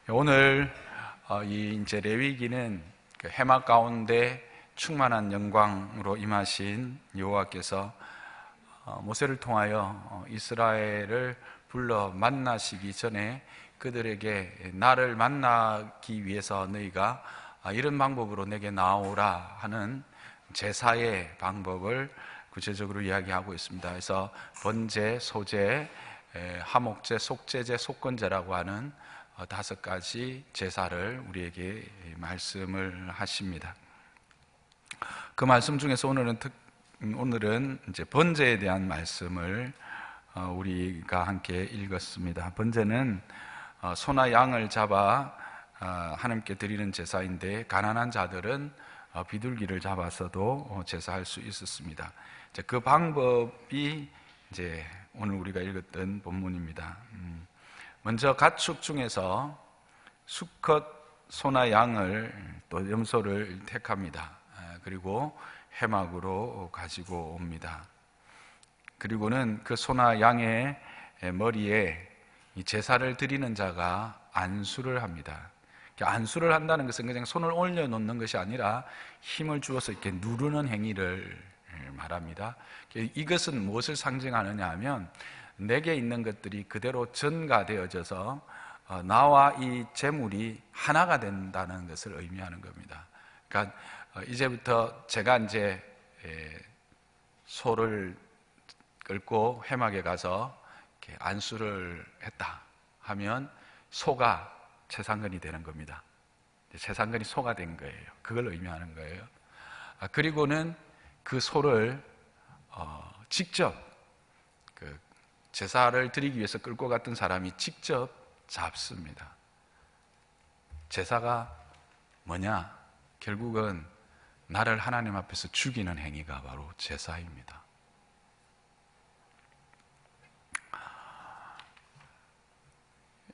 오늘 이 이제 레위기는 그 해막 가운데 충만한 영광으로 임하신 여호와께서 모세를 통하여 이스라엘을 불러 만나시기 전에 그들에게 나를 만나기 위해서 너희가 이런 방법으로 내게 나오라 하는 제사의 방법을 구체적으로 이야기하고 있습니다. 그래서 번제, 소제, 하목제, 속제제, 속건제라고 하는 5가지 제사를 우리에게 말씀을 하십니다. 그 말씀 중에서 오늘은 이제 번제에 대한 말씀을 우리가 함께 읽었습니다. 번제는 소나 양을 잡아 하나님께 드리는 제사인데, 가난한 자들은 비둘기를 잡아서도 제사할 수 있었습니다. 그 방법이 이제 오늘 우리가 읽었던 본문입니다. 먼저 가축 중에서 수컷 소나 양을 또 염소를 택합니다. 그리고 해막으로 가지고 옵니다. 그리고는 그 소나 양의 머리에 이 제사를 드리는 자가 안수를 합니다. 안수를 한다는 것은 그냥 손을 올려놓는 것이 아니라 힘을 주어서 이렇게 누르는 행위를 말합니다. 이것은 무엇을 상징하느냐 하면, 내게 있는 것들이 그대로 전가되어져서 나와 이 재물이 하나가 된다는 것을 의미하는 겁니다. 그러니까 이제부터 제가 이제 소를 끌고 해막에 가서 이렇게 안수를 했다 하면 소가 채상근이 되는 겁니다. 채상근이 소가 된 거예요. 그걸 의미하는 거예요. 그리고는 그 소를 직접 그 제사를 드리기 위해서 끌고 갔던 사람이 직접 잡습니다. 제사가 뭐냐? 결국은 나를 하나님 앞에서 죽이는 행위가 바로 제사입니다.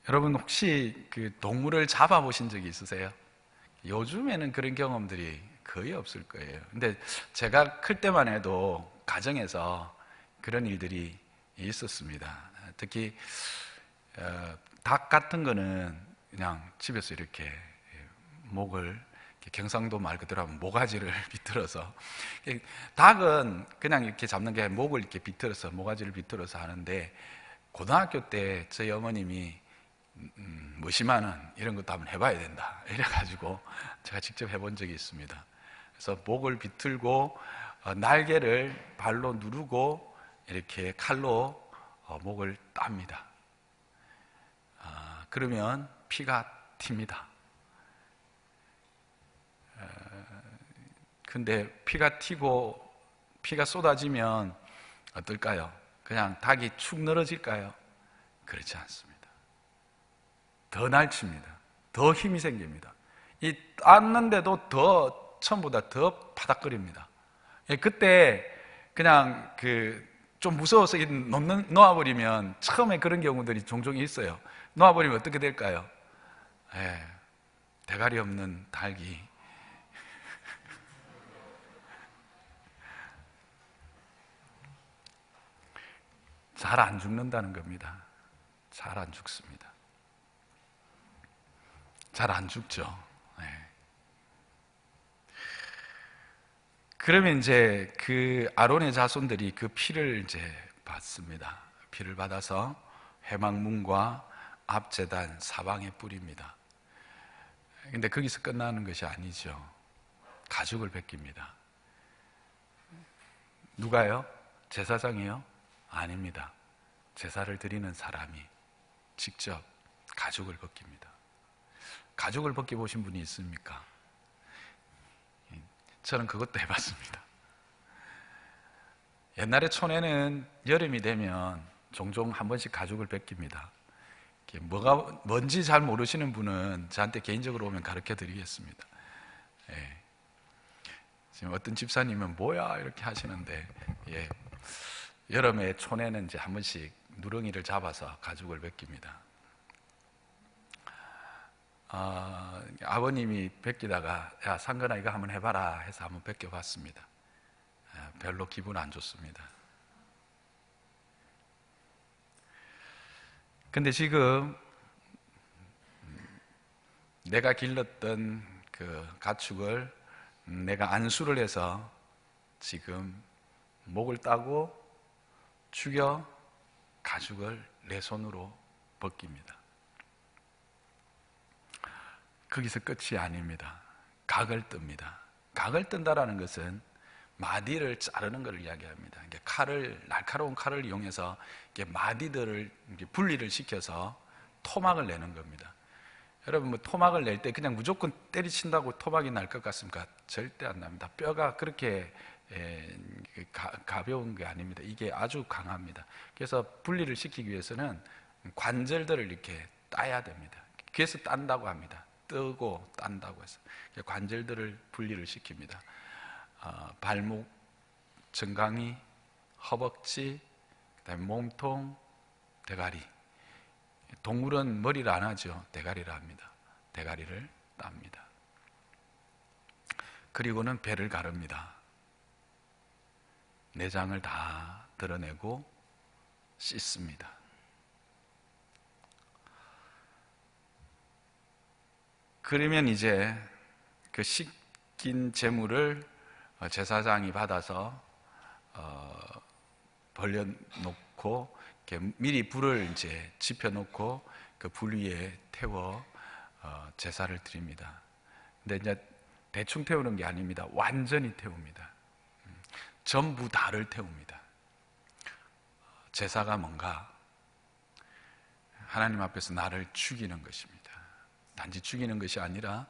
여러분, 혹시 그 동물을 잡아보신 적이 있으세요? 요즘에는 그런 경험들이 거의 없을 거예요. 근데 제가 클 때만 해도 가정에서 그런 일들이 있었습니다. 특히 닭 같은 거는 그냥 집에서 이렇게 목을, 경상도 말 그대로 하면 모가지를 비틀어서, 닭은 그냥 이렇게 잡는 게 목을 이렇게 비틀어서, 모가지를 비틀어서 하는데, 고등학교 때 저희 어머님이 무심하는 이런 것도 한번 해봐야 된다 이래가지고 제가 직접 해본 적이 있습니다. 그래서 목을 비틀고 날개를 발로 누르고 이렇게 칼로 목을 땁니다. 그러면 피가 튑니다. 근데 피가 튀고 피가 쏟아지면 어떨까요? 그냥 닭이 축 늘어질까요? 그렇지 않습니다. 더 날칩니다. 더 힘이 생깁니다. 이 땄는데도 더 처음보다 더 파닥거립니다. 그때 그냥 좀 무서워서 놓아버리면, 처음에 그런 경우들이 종종 있어요. 놓아버리면 어떻게 될까요? 대가리 없는 닭이 잘 안 죽는다는 겁니다. 잘 안 죽습니다. 잘 안 죽죠. 그러면 이제 그 아론의 자손들이 그 피를 이제 받습니다. 피를 받아서 회막문과 앞제단 사방에 뿌립니다. 근데 거기서 끝나는 것이 아니죠. 가죽을 벗깁니다. 누가요? 제사장이요? 아닙니다. 제사를 드리는 사람이 직접 가죽을 벗깁니다. 가죽을 벗겨보신 분이 있습니까? 저는 그것도 해봤습니다. 옛날에 촌에는 여름이 되면 종종 한 번씩 가죽을 벗깁니다. 뭐가 뭔지 잘 모르시는 분은 저한테 개인적으로 오면 가르쳐 드리겠습니다. 지금 어떤 집사님은 뭐야 이렇게 하시는데, 여름에 촌에는 이제 한 번씩 누렁이를 잡아서 가죽을 벗깁니다. 아버님이 벗기다가 야 상근아 이거 한번 해봐라 해서 한번 벗겨봤습니다. 별로 기분 안 좋습니다. 근데 지금 내가 길렀던 그 가축을 내가 안수를 해서 지금 목을 따고 죽여 가죽을 내 손으로 벗깁니다. 거기서 끝이 아닙니다. 각을 뜹니다. 각을 뜬다라는 것은 마디를 자르는 것을 이야기합니다. 날카로운 칼을 이용해서 마디들을 분리를 시켜서 토막을 내는 겁니다. 여러분, 뭐 토막을 낼 때 그냥 무조건 때리친다고 토막이 날 것 같습니까? 절대 안 납니다. 뼈가 그렇게 가벼운 게 아닙니다. 이게 아주 강합니다. 그래서 분리를 시키기 위해서는 관절들을 이렇게 따야 됩니다. 그래서 딴다고 합니다. 뜨고 딴다고 해서 관절들을 분리를 시킵니다. 발목, 정강이, 허벅지, 그다음에 몸통, 대가리. 동물은 머리를 안 하죠. 대가리를 합니다. 대가리를 땁니다. 그리고는 배를 가릅니다. 내장을 다 드러내고 씻습니다. 그러면 이제 그 씻긴 제물을 제사장이 받아서 벌려놓고 미리 불을 이제 지펴놓고 그 불 위에 태워 제사를 드립니다. 근데 이제 대충 태우는 게 아닙니다. 완전히 태웁니다. 전부 다를 태웁니다. 제사가 뭔가? 하나님 앞에서 나를 죽이는 것입니다. 단지 죽이는 것이 아니라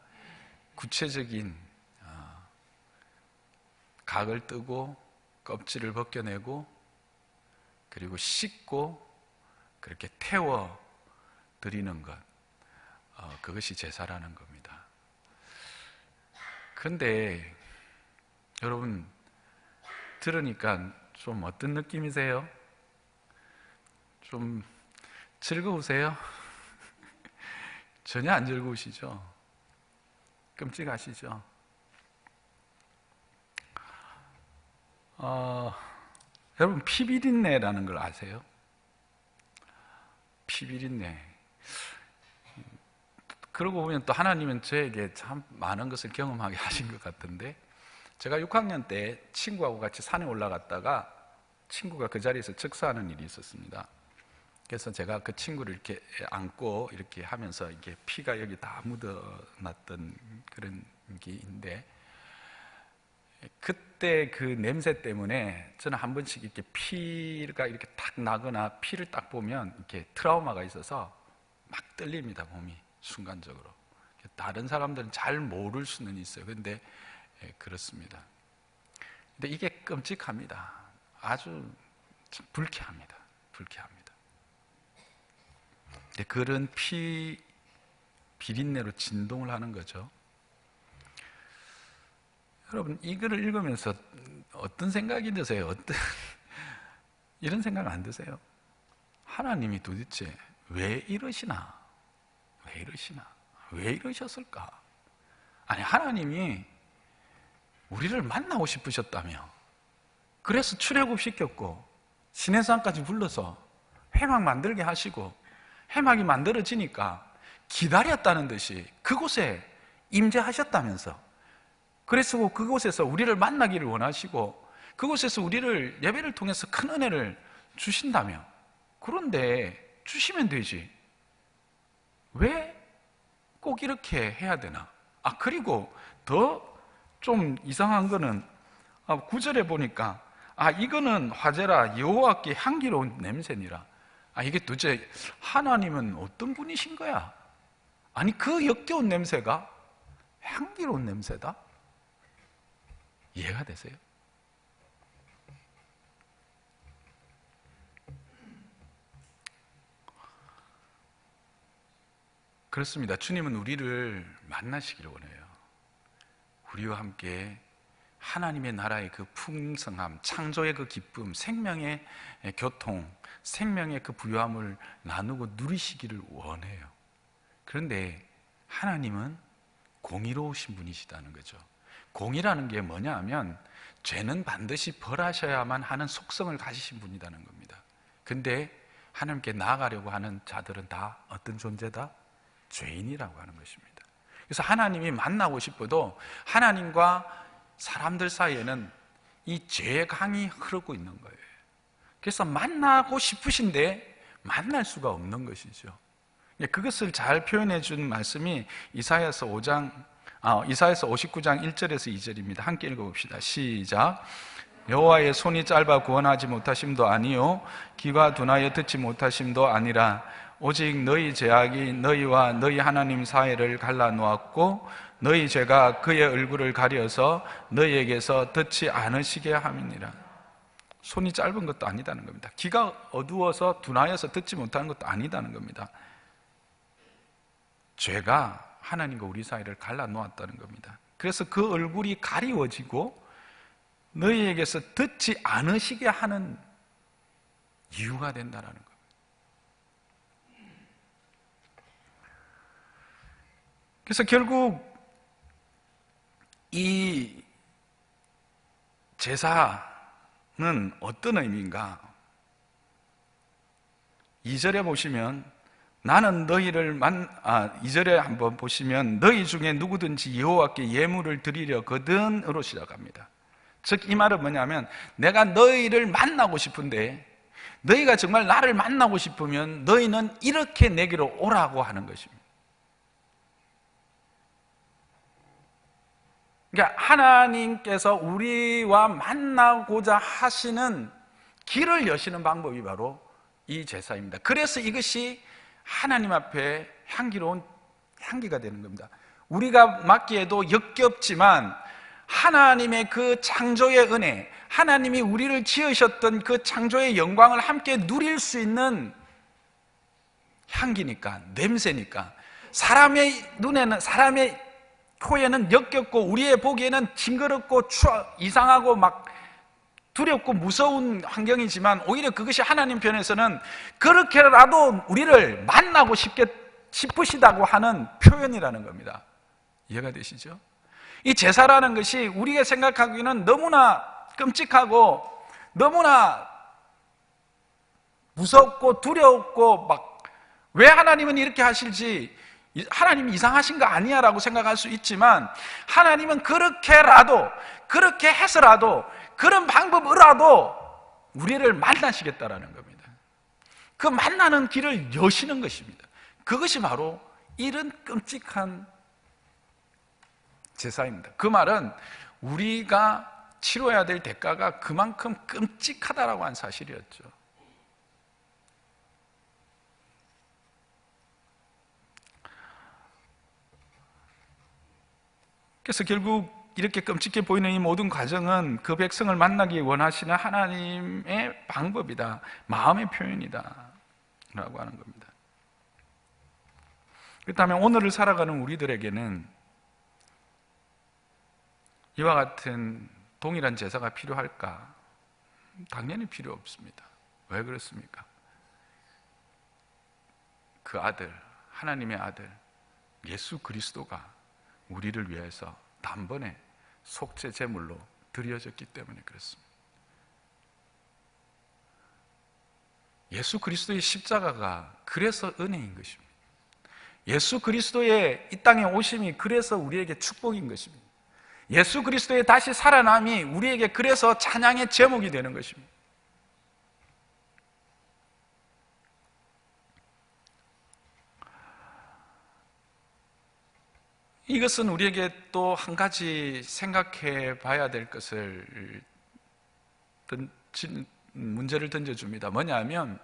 구체적인 각을 뜨고 껍질을 벗겨내고 그리고 씻고 그렇게 태워 드리는 것, 그것이 제사라는 겁니다. 그런데 여러분 들으니까 좀 어떤 느낌이세요? 좀 즐거우세요? 전혀 안 즐거우시죠? 끔찍하시죠? 여러분 피비린내라는 걸 아세요? 피비린내. 그러고 보면 또 하나님은 저에게 참 많은 것을 경험하게 하신 것 같은데, 제가 6학년 때 친구하고 같이 산에 올라갔다가 친구가 그 자리에서 즉사하는 일이 있었습니다. 그래서 제가 그 친구를 이렇게 안고 이렇게 하면서 이게 피가 여기 다 묻어났던 그런 게인데, 그때 그 냄새 때문에 저는 한 번씩 이렇게 피가 이렇게 탁 나거나 피를 딱 보면 이렇게 트라우마가 있어서 막 떨립니다, 몸이 순간적으로. 다른 사람들은 잘 모를 수는 있어요. 그런데 그렇습니다. 근데 이게 끔찍합니다. 아주 불쾌합니다. 불쾌합니다. 근데 그런 비린내로 진동을 하는 거죠. 여러분, 이 글을 읽으면서 어떤 생각이 드세요? 이런 생각 안 드세요? 하나님이 도대체 왜 이러시나? 왜 이러시나? 왜 이러셨을까? 아니, 하나님이 우리를 만나고 싶으셨다며, 그래서 출애굽시켰고 시내산까지 불러서 회막 만들게 하시고, 회막이 만들어지니까 기다렸다는 듯이 그곳에 임재하셨다면서, 그래서 그곳에서 우리를 만나기를 원하시고 그곳에서 우리를 예배를 통해서 큰 은혜를 주신다며. 그런데 주시면 되지, 왜 꼭 이렇게 해야 되나? 그리고 더 좀 이상한 거는 9절에 보니까 이거는 화제라 여호와께 향기로운 냄새니라. 이게 도대체 하나님은 어떤 분이신 거야? 아니, 그 역겨운 냄새가 향기로운 냄새다? 이해가 되세요? 그렇습니다. 주님은 우리를 만나시기를 원해요. 우리와 함께 하나님의 나라의 그 풍성함, 창조의 그 기쁨, 생명의 교통, 생명의 그 부유함을 나누고 누리시기를 원해요. 그런데 하나님은 공의로우신 분이시다는 거죠. 공의라는 게 뭐냐 하면 죄는 반드시 벌하셔야만 하는 속성을 가지신 분이라는 겁니다. 근데 하나님께 나아가려고 하는 자들은 다 어떤 존재다? 죄인이라고 하는 것입니다. 그래서 하나님이 만나고 싶어도 하나님과 사람들 사이에는 이 죄의 강이 흐르고 있는 거예요. 그래서 만나고 싶으신데 만날 수가 없는 것이죠. 그것을 잘 표현해 준 말씀이 이사야서 59장 1절에서 2절입니다. 함께 읽어봅시다. 시작. 여호와의 손이 짧아 구원하지 못하심도 아니요 귀가 둔하여 듣지 못하심도 아니라 오직 너희 죄악이 너희와 너희 하나님 사이를 갈라놓았고 너희 죄가 그의 얼굴을 가려서 너희에게서 듣지 않으시게 함이니라. 손이 짧은 것도 아니다는 겁니다. 귀가 어두워서 둔하여서 듣지 못하는 것도 아니다는 겁니다. 죄가 하나님과 우리 사이를 갈라놓았다는 겁니다. 그래서 그 얼굴이 가리워지고 너희에게서 듣지 않으시게 하는 이유가 된다는 겁니다. 그래서 결국 이 제사는 어떤 의미인가? 2절에 보시면 나는 너희를 2절에 한번 보시면 너희 중에 누구든지 여호와께 예물을 드리려거든으로 시작합니다. 즉 이 말은 뭐냐면 내가 너희를 만나고 싶은데 너희가 정말 나를 만나고 싶으면 너희는 이렇게 내게로 오라고 하는 것입니다. 그러니까 하나님께서 우리와 만나고자 하시는 길을 여시는 방법이 바로 이 제사입니다. 그래서 이것이 하나님 앞에 향기로운 향기가 되는 겁니다. 우리가 맡기에도 역겹지만 하나님의 그 창조의 은혜, 하나님이 우리를 지으셨던 그 창조의 영광을 함께 누릴 수 있는 향기니까, 냄새니까 사람의 눈에는, 사람의 코에는 역겹고 우리의 보기에는 징그럽고 이상하고 막 두렵고 무서운 환경이지만 오히려 그것이 하나님 편에서는 그렇게라도 우리를 만나고 싶으시다고 하는 표현이라는 겁니다. 이해가 되시죠? 이 제사라는 것이 우리가 생각하기에는 너무나 끔찍하고 너무나 무섭고 두렵고 막 왜 하나님은 이렇게 하실지, 하나님이 이상하신 거 아니야 라고 생각할 수 있지만 하나님은 그렇게 해서라도 그런 방법으로라도 우리를 만나시겠다라는 겁니다. 그 만나는 길을 여시는 것입니다. 그것이 바로 이런 끔찍한 제사입니다. 그 말은 우리가 치러야 될 대가가 그만큼 끔찍하다라고 한 사실이었죠. 그래서 결국 이렇게 끔찍해 보이는 이 모든 과정은 그 백성을 만나기 원하시는 하나님의 방법이다, 마음의 표현이다 라고 하는 겁니다. 그렇다면 오늘을 살아가는 우리들에게는 이와 같은 동일한 제사가 필요할까? 당연히 필요 없습니다. 왜 그렇습니까? 그 아들, 하나님의 아들 예수 그리스도가 우리를 위해서 단번에 속죄 제물로 드려졌기 때문에 그렇습니다. 예수 그리스도의 십자가가 그래서 은혜인 것입니다. 예수 그리스도의 이 땅에 오심이 그래서 우리에게 축복인 것입니다. 예수 그리스도의 다시 살아남이 우리에게 그래서 찬양의 제목이 되는 것입니다. 이것은 우리에게 또 한 가지 생각해 봐야 될 것을 문제를 던져줍니다. 뭐냐면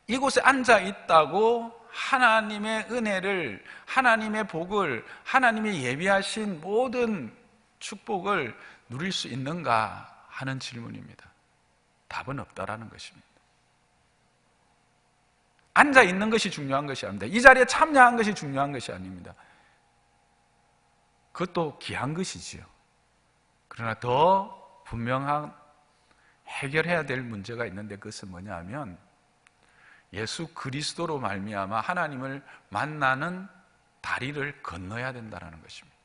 이곳에 앉아 있다고 하나님의 은혜를, 하나님의 복을, 하나님이 예비하신 모든 축복을 누릴 수 있는가 하는 질문입니다. 답은 없다라는 것입니다. 앉아 있는 것이 중요한 것이 아닙니다. 이 자리에 참여한 것이 중요한 것이 아닙니다. 그것도 귀한 것이지요. 그러나 더 분명한 해결해야 될 문제가 있는데 그것은 뭐냐면 예수 그리스도로 말미암아 하나님을 만나는 다리를 건너야 된다는 것입니다.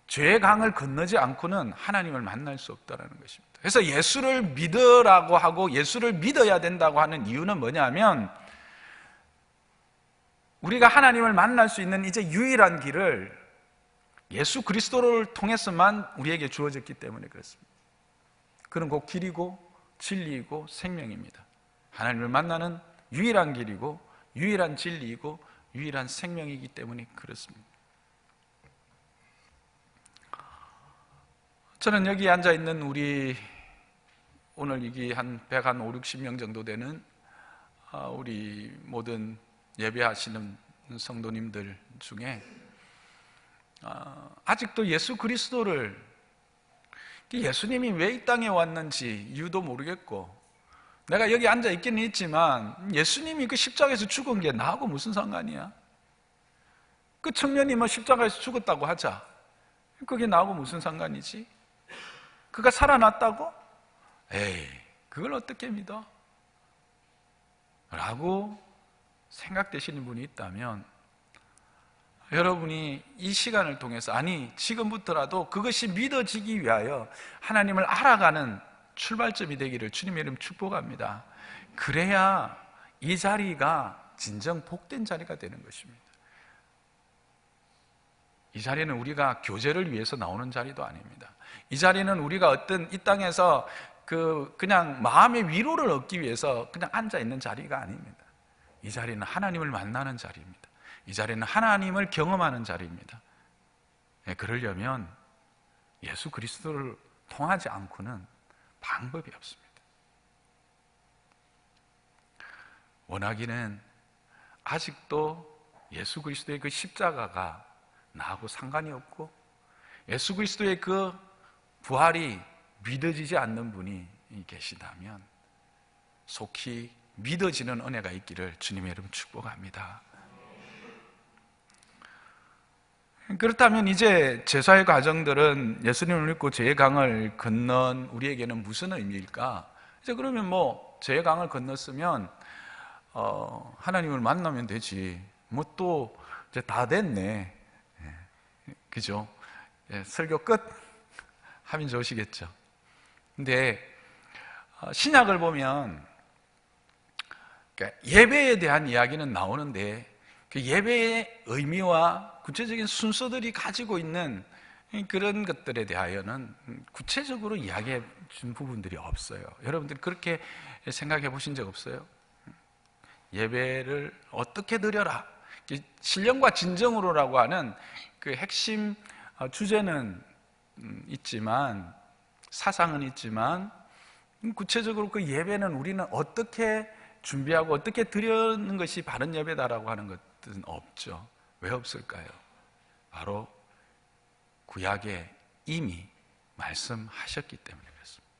죄의 강을 건너지 않고는 하나님을 만날 수 없다는 것입니다. 그래서 예수를 믿으라고 하고 예수를 믿어야 된다고 하는 이유는 뭐냐면 우리가 하나님을 만날 수 있는 이제 유일한 길을 예수 그리스도를 통해서만 우리에게 주어졌기 때문에 그렇습니다. 그는 곧 길이고 진리이고 생명입니다. 하나님을 만나는 유일한 길이고 유일한 진리이고 유일한 생명이기 때문에 그렇습니다. 저는 여기 앉아있는 우리 오늘 여기 한 5, 60명 정도 되는 우리 모든 예배하시는 성도님들 중에 아직도 예수 그리스도를, 예수님이 왜 이 땅에 왔는지 이유도 모르겠고, 내가 여기 앉아 있기는 있지만 예수님이 그 십자가에서 죽은 게 나하고 무슨 상관이야? 그 청년이 뭐 십자가에서 죽었다고 하자, 그게 나하고 무슨 상관이지? 그가 살아났다고? 에이, 그걸 어떻게 믿어? 라고 생각되시는 분이 있다면, 여러분이 이 시간을 통해서, 아니 지금부터라도 그것이 믿어지기 위하여 하나님을 알아가는 출발점이 되기를 주님의 이름 축복합니다. 그래야 이 자리가 진정 복된 자리가 되는 것입니다. 이 자리는 우리가 교제를 위해서 나오는 자리도 아닙니다. 이 자리는 우리가 어떤 이 땅에서 그냥 마음의 위로를 얻기 위해서 그냥 앉아 있는 자리가 아닙니다. 이 자리는 하나님을 만나는 자리입니다. 이 자리는 하나님을 경험하는 자리입니다. 그러려면 예수 그리스도를 통하지 않고는 방법이 없습니다. 원하기는 아직도 예수 그리스도의 그 십자가가 나하고 상관이 없고 예수 그리스도의 그 부활이 믿어지지 않는 분이 계시다면 속히 믿어지는 은혜가 있기를 주님의 이름 축복합니다. 그렇다면 이제 제사의 과정들은 예수님을 믿고 죄의 강을 건넌 우리에게는 무슨 의미일까? 이제 그러면 뭐 죄의 강을 건넜으면 하나님을 만나면 되지. 뭐 또 이제 다 됐네. 그죠? 설교 끝 하면 좋으시겠죠. 근데 신약을 보면 예배에 대한 이야기는 나오는데 그 예배의 의미와 구체적인 순서들이 가지고 있는 그런 것들에 대하여는 구체적으로 이야기해 준 부분들이 없어요. 여러분들 그렇게 생각해 보신 적 없어요? 예배를 어떻게 드려라, 신령과 진정으로라고 하는 그 핵심 주제는 있지만, 사상은 있지만, 구체적으로 그 예배는 우리는 어떻게 준비하고 어떻게 드리는 것이 바른 예배다라고 하는 것은 없죠. 왜 없을까요? 바로 구약에 이미 말씀하셨기 때문에 그렇습니다.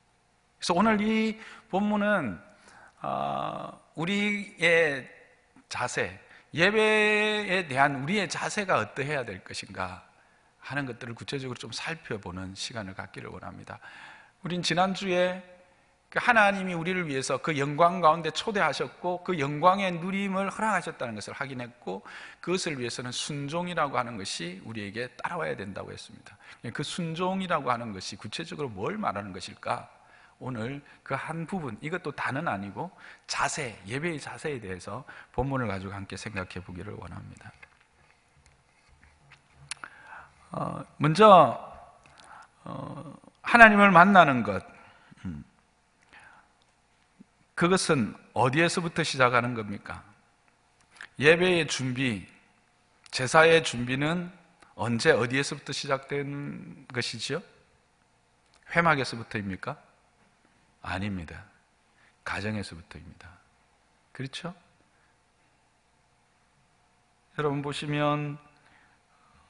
그래서 오늘 이 본문은 우리의 자세, 예배에 대한 우리의 자세가 어떠해야 될 것인가 하는 것들을 구체적으로 좀 살펴보는 시간을 갖기를 원합니다. 우린 지난주에 하나님이 우리를 위해서 그 영광 가운데 초대하셨고 그 영광의 누림을 허락하셨다는 것을 확인했고, 그것을 위해서는 순종이라고 하는 것이 우리에게 따라와야 된다고 했습니다. 그 순종이라고 하는 것이 구체적으로 뭘 말하는 것일까? 오늘 그 한 부분, 이것도 다는 아니고 자세, 예배의 자세에 대해서 본문을 가지고 함께 생각해 보기를 원합니다. 먼저 하나님을 만나는 것, 그것은 어디에서부터 시작하는 겁니까? 예배의 준비, 제사의 준비는 언제 어디에서부터 시작된 것이지요? 회막에서부터입니까? 아닙니다. 가정에서부터입니다. 그렇죠? 여러분 보시면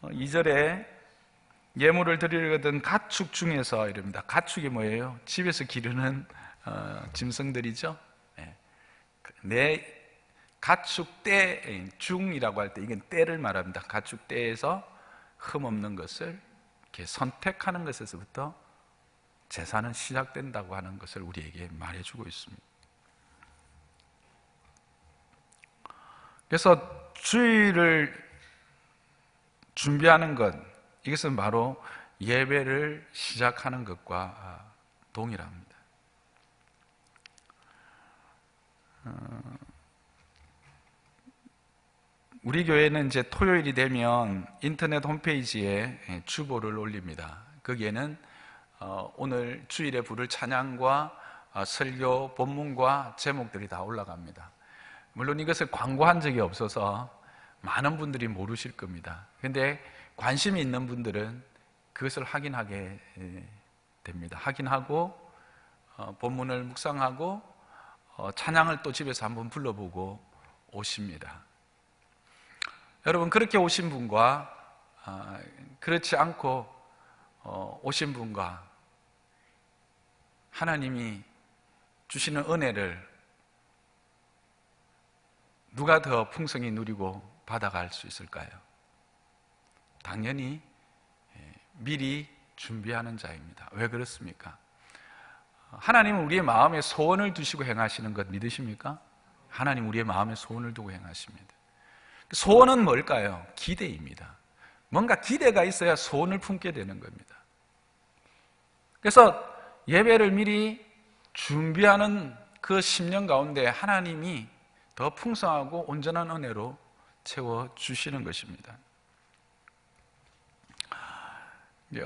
2절에 예물을 드리려거든 가축 중에서 이럽니다. 가축이 뭐예요? 집에서 기르는 짐승들이죠. 내 가축 떼 중이라고 할 때 이건 떼를 말합니다. 가축 떼에서 흠없는 것을 이렇게 선택하는 것에서부터 제사는 시작된다고 하는 것을 우리에게 말해주고 있습니다. 그래서 주일을 준비하는 것, 이것은 바로 예배를 시작하는 것과 동일합니다. 우리 교회는 이제 토요일이 되면 인터넷 홈페이지에 주보를 올립니다. 거기에는 오늘 주일에 부를 찬양과 설교, 본문과 제목들이 다 올라갑니다. 물론 이것을 광고한 적이 없어서 많은 분들이 모르실 겁니다. 그런데 관심이 있는 분들은 그것을 확인하게 됩니다. 확인하고 본문을 묵상하고 찬양을 또 집에서 한번 불러보고 오십니다. 여러분, 그렇게 오신 분과 그렇지 않고 오신 분과 하나님이 주시는 은혜를 누가 더 풍성히 누리고 받아갈 수 있을까요? 당연히 미리 준비하는 자입니다. 왜 그렇습니까? 하나님은 우리의 마음에 소원을 두시고 행하시는 것 믿으십니까? 하나님 우리의 마음에 소원을 두고 행하십니다. 소원은 뭘까요? 기대입니다. 뭔가 기대가 있어야 소원을 품게 되는 겁니다. 그래서 예배를 미리 준비하는 그 10년 가운데 하나님이 더 풍성하고 온전한 은혜로 채워주시는 것입니다.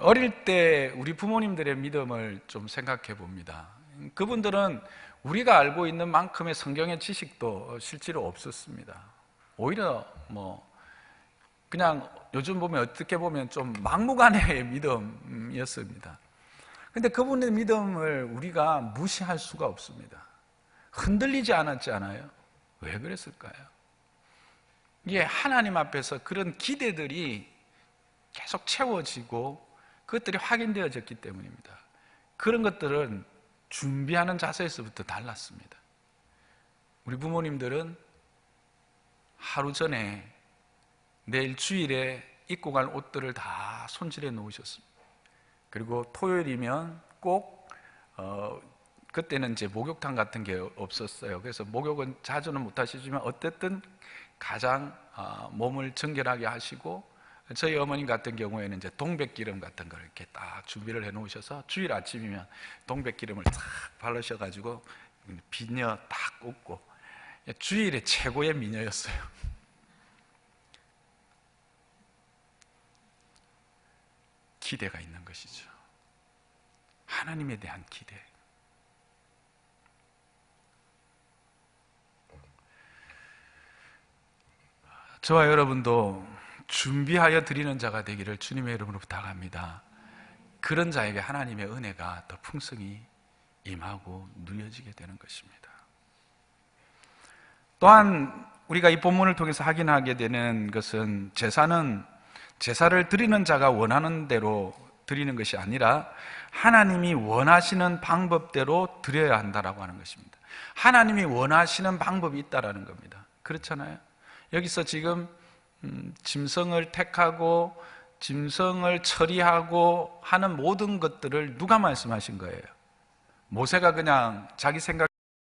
어릴 때 우리 부모님들의 믿음을 좀 생각해 봅니다. 그분들은 우리가 알고 있는 만큼의 성경의 지식도 실제로 없었습니다. 오히려 그냥 요즘 보면 어떻게 보면 좀 막무가내의 믿음이었습니다. 근데 그분의 믿음을 우리가 무시할 수가 없습니다. 흔들리지 않았지 않아요? 왜 그랬을까요? 이게 하나님 앞에서 그런 기대들이 계속 채워지고 그것들이 확인되어졌기 때문입니다. 그런 것들은 준비하는 자세에서부터 달랐습니다. 우리 부모님들은 하루 전에 내일 주일에 입고 갈 옷들을 다 손질해 놓으셨습니다. 그리고 토요일이면 꼭 그때는 이제 목욕탕 같은 게 없었어요. 그래서 목욕은 자주는 못 하시지만 어쨌든 가장 몸을 정결하게 하시고, 저희 어머님 같은 경우에는 이제 동백기름 같은 걸 이렇게 딱 준비를 해 놓으셔서 주일 아침이면 동백기름을 딱 바르셔가지고 비녀 딱 꽂고, 주일에 최고의 미녀였어요. 기대가 있는 것이죠. 하나님에 대한 기대. 저와 여러분도 준비하여 드리는 자가 되기를 주님의 이름으로 부탁합니다. 그런 자에게 하나님의 은혜가 더 풍성히 임하고 누려지게 되는 것입니다. 또한 우리가 이 본문을 통해서 확인하게 되는 것은 제사를 드리는 자가 원하는 대로 드리는 것이 아니라 하나님이 원하시는 방법대로 드려야 한다라고 하는 것입니다. 하나님이 원하시는 방법이 있다라는 겁니다. 그렇잖아요? 여기서 지금 짐승을 택하고 짐승을 처리하고 하는 모든 것들을 누가 말씀하신 거예요? 모세가 그냥 자기 생각한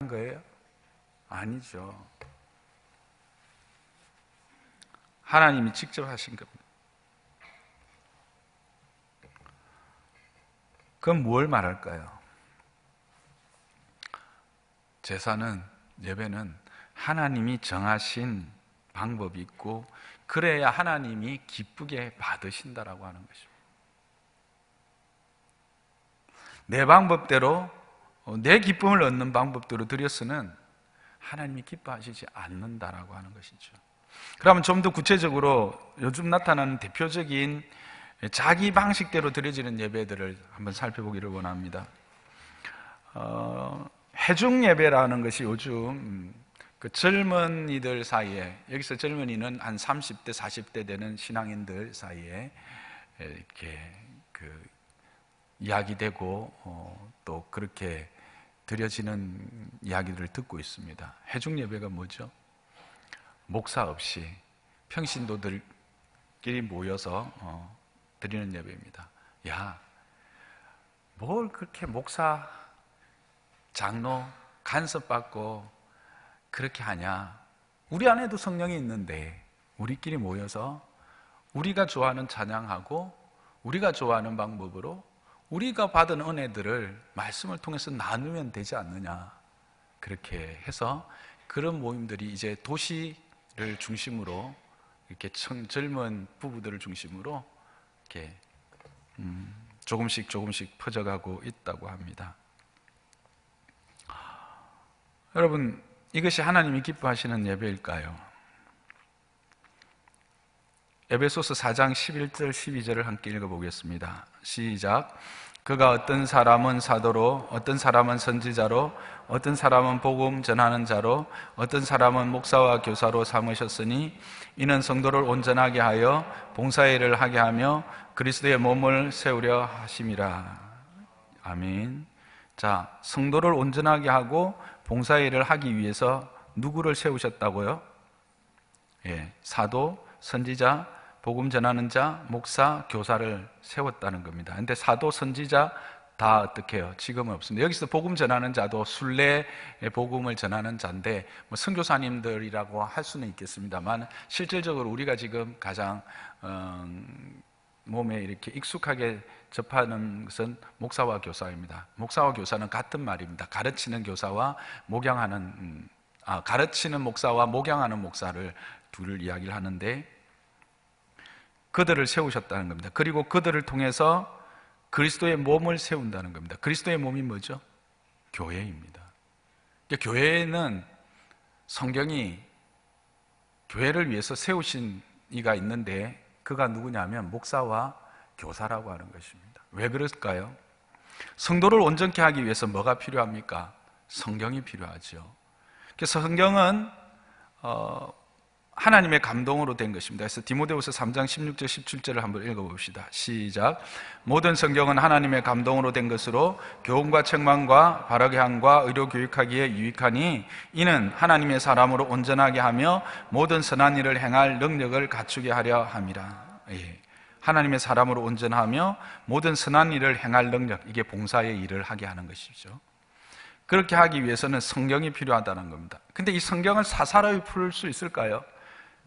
거예요? 아니죠. 하나님이 직접 하신 겁니다. 그럼 뭘 말할까요? 제사는, 예배는 하나님이 정하신 방법이 있고 그래야 하나님이 기쁘게 받으신다라고 하는 것입니다. 내 방법대로, 내 기쁨을 얻는 방법대로 드렸으면 하나님이 기뻐하시지 않는다라고 하는 것이죠. 그러면 좀 더 구체적으로 요즘 나타나는 대표적인 자기 방식대로 드려지는 예배들을 한번 살펴보기를 원합니다. 회중 예배라는 것이 요즘 그 젊은이들 사이에, 여기서 젊은이는 한 30대, 40대 되는 신앙인들 사이에 이렇게 이야기되고 또 그렇게 드려지는 이야기들을 듣고 있습니다. 회중 예배가 뭐죠? 목사 없이 평신도들끼리 모여서 드리는 예배입니다. 야, 뭘 그렇게 목사, 장로 간섭받고 그렇게 하냐? 우리 안에도 성령이 있는데 우리끼리 모여서 우리가 좋아하는 찬양하고 우리가 좋아하는 방법으로 우리가 받은 은혜들을 말씀을 통해서 나누면 되지 않느냐? 그렇게 해서 그런 모임들이 이제 도시를 중심으로 이렇게 젊은 부부들을 중심으로 이렇게 조금씩 퍼져가고 있다고 합니다. 여러분, 이것이 하나님이 기뻐하시는 예배일까요? 에베소서 4장 11절 12절을 함께 읽어보겠습니다. 시작. 그가 어떤 사람은 사도로, 어떤 사람은 선지자로, 어떤 사람은 복음 전하는 자로, 어떤 사람은 목사와 교사로 삼으셨으니 이는 성도를 온전하게 하여 봉사일을 하게 하며 그리스도의 몸을 세우려 하심이라. 아멘. 자, 성도를 온전하게 하고 봉사일을 하기 위해서 누구를 세우셨다고요? 예, 사도, 선지자, 복음 전하는 자, 목사, 교사를 세웠다는 겁니다. 근데 사도, 선지자 다 어떻게 해요? 지금은 없습니다. 여기서 복음 전하는 자도 순례의 복음을 전하는 자인데 뭐 선교사님들이라고 할 수는 있겠습니다만 실질적으로 우리가 지금 가장 몸에 이렇게 익숙하게 접하는 것은 목사와 교사입니다. 목사와 교사는 같은 말입니다. 가르치는 교사와 가르치는 목사와 목양하는 목사를 둘을 이야기를 하는데 그들을 세우셨다는 겁니다. 그리고 그들을 통해서 그리스도의 몸을 세운다는 겁니다. 그리스도의 몸이 뭐죠? 교회입니다. 교회는 성경이 교회를 위해서 세우신 이가 있는데 그가 누구냐면 목사와 교사라고 하는 것입니다. 왜 그럴까요? 성도를 온전케 하기 위해서 뭐가 필요합니까? 성경이 필요하죠. 그래서 성경은 하나님의 감동으로 된 것입니다. 그래서 디모데후서 3장 16절 17절을 한번 읽어봅시다. 시작. 모든 성경은 하나님의 감동으로 된 것으로 교훈과 책망과 바르게 함과 의로 교육하기에 유익하니 이는 하나님의 사람으로 온전하게 하며 모든 선한 일을 행할 능력을 갖추게 하려 함이라. 예. 하나님의 사람으로 온전하며 모든 선한 일을 행할 능력, 이게 봉사의 일을 하게 하는 것이죠. 그렇게 하기 위해서는 성경이 필요하다는 겁니다. 근데 이 성경을 사사로이 풀 수 있을까요?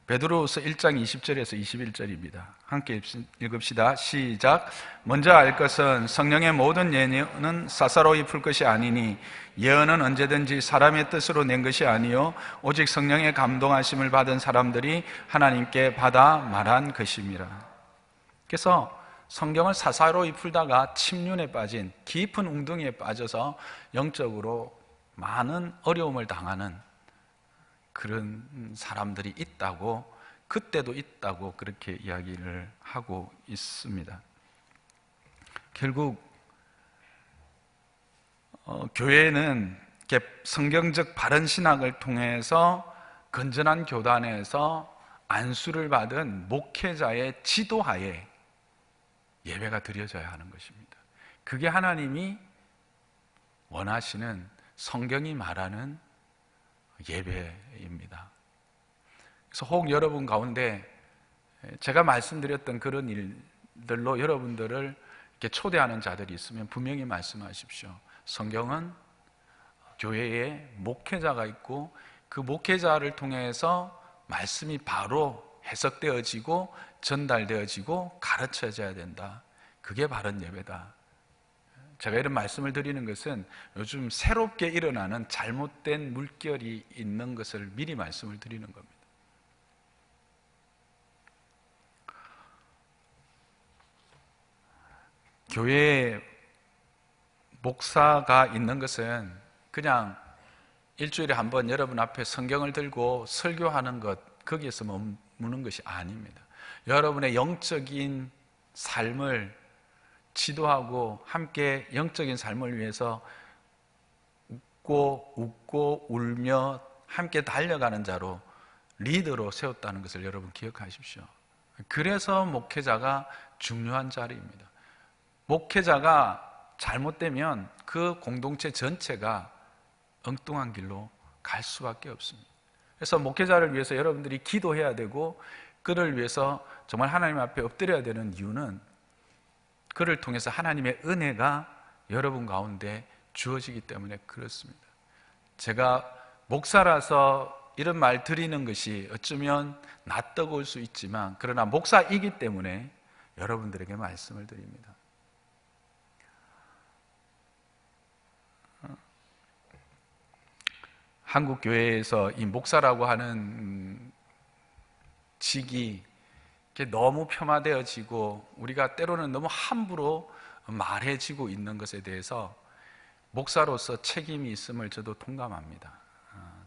베드로후서 1장 20절에서 21절입니다. 함께 읽읍시다. 시작. 먼저 알 것은 성령의 모든 예언은 사사로이 풀 것이 아니니 예언은 언제든지 사람의 뜻으로 낸 것이 아니요 오직 성령의 감동하심을 받은 사람들이 하나님께 받아 말한 것임이라. 그래서 성경을 사사로이 풀다가 침륜에 빠진 깊은 웅덩이에 빠져서 영적으로 많은 어려움을 당하는 그런 사람들이 있다고, 그때도 있다고 그렇게 이야기를 하고 있습니다. 결국 교회는 성경적 바른 신학을 통해서 건전한 교단에서 안수를 받은 목회자의 지도하에 예배가 드려져야 하는 것입니다. 그게 하나님이 원하시는 성경이 말하는 예배입니다. 그래서 혹 여러분 가운데 제가 말씀드렸던 그런 일들로 여러분들을 이렇게 초대하는 자들이 있으면 분명히 말씀하십시오. 성경은 교회에 목회자가 있고 그 목회자를 통해서 말씀이 바로 해석되어지고 전달되어지고 가르쳐져야 된다. 그게 바른 예배다. 제가 이런 말씀을 드리는 것은 요즘 새롭게 일어나는 잘못된 물결이 있는 것을 미리 말씀을 드리는 겁니다. 교회에 목사가 있는 것은 그냥 일주일에 한 번 여러분 앞에 성경을 들고 설교하는 것, 거기에서 머무는 것이 아닙니다. 여러분의 영적인 삶을 지도하고 함께 영적인 삶을 위해서 웃고 울며 함께 달려가는 자로 리더로 세웠다는 것을 여러분 기억하십시오. 그래서 목회자가 중요한 자리입니다. 목회자가 잘못되면 그 공동체 전체가 엉뚱한 길로 갈 수밖에 없습니다. 그래서 목회자를 위해서 여러분들이 기도해야 되고 그를 위해서 정말 하나님 앞에 엎드려야 되는 이유는 그를 통해서 하나님의 은혜가 여러분 가운데 주어지기 때문에 그렇습니다. 제가 목사라서 이런 말 드리는 것이 어쩌면 낯뜨거울 수 있지만 그러나 목사이기 때문에 여러분들에게 말씀을 드립니다. 한국 교회에서 이 목사라고 하는 직이 너무 폄하되어지고 우리가 때로는 너무 함부로 말해지고 있는 것에 대해서 목사로서 책임이 있음을 저도 동감합니다.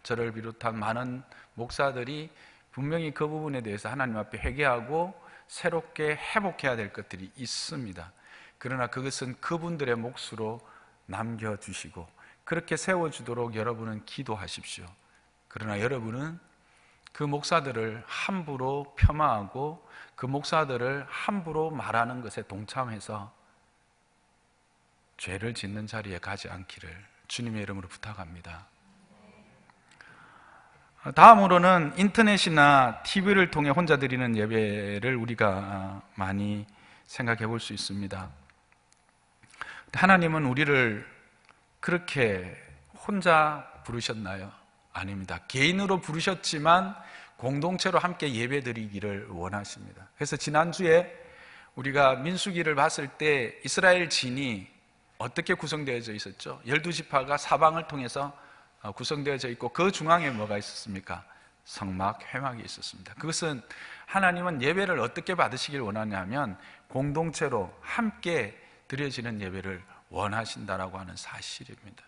저를 비롯한 많은 목사들이 분명히 그 부분에 대해서 하나님 앞에 회개하고 새롭게 회복해야 될 것들이 있습니다. 그러나 그것은 그분들의 몫으로 남겨주시고 그렇게 세워주도록 여러분은 기도하십시오. 그러나 여러분은 그 목사들을 함부로 폄하하고 그 목사들을 함부로 말하는 것에 동참해서 죄를 짓는 자리에 가지 않기를 주님의 이름으로 부탁합니다. 다음으로는 인터넷이나 TV를 통해 혼자 드리는 예배를 우리가 많이 생각해 볼 수 있습니다. 하나님은 우리를 그렇게 혼자 부르셨나요? 아닙니다. 개인으로 부르셨지만 공동체로 함께 예배 드리기를 원하십니다. 그래서 지난주에 우리가 민수기를 봤을 때 이스라엘 진이 어떻게 구성되어져 있었죠? 12지파가 사방을 통해서 구성되어져 있고 그 중앙에 뭐가 있었습니까? 성막, 회막이 있었습니다. 그것은 하나님은 예배를 어떻게 받으시길 원하냐면 공동체로 함께 드려지는 예배를 원하신다라고 하는 사실입니다.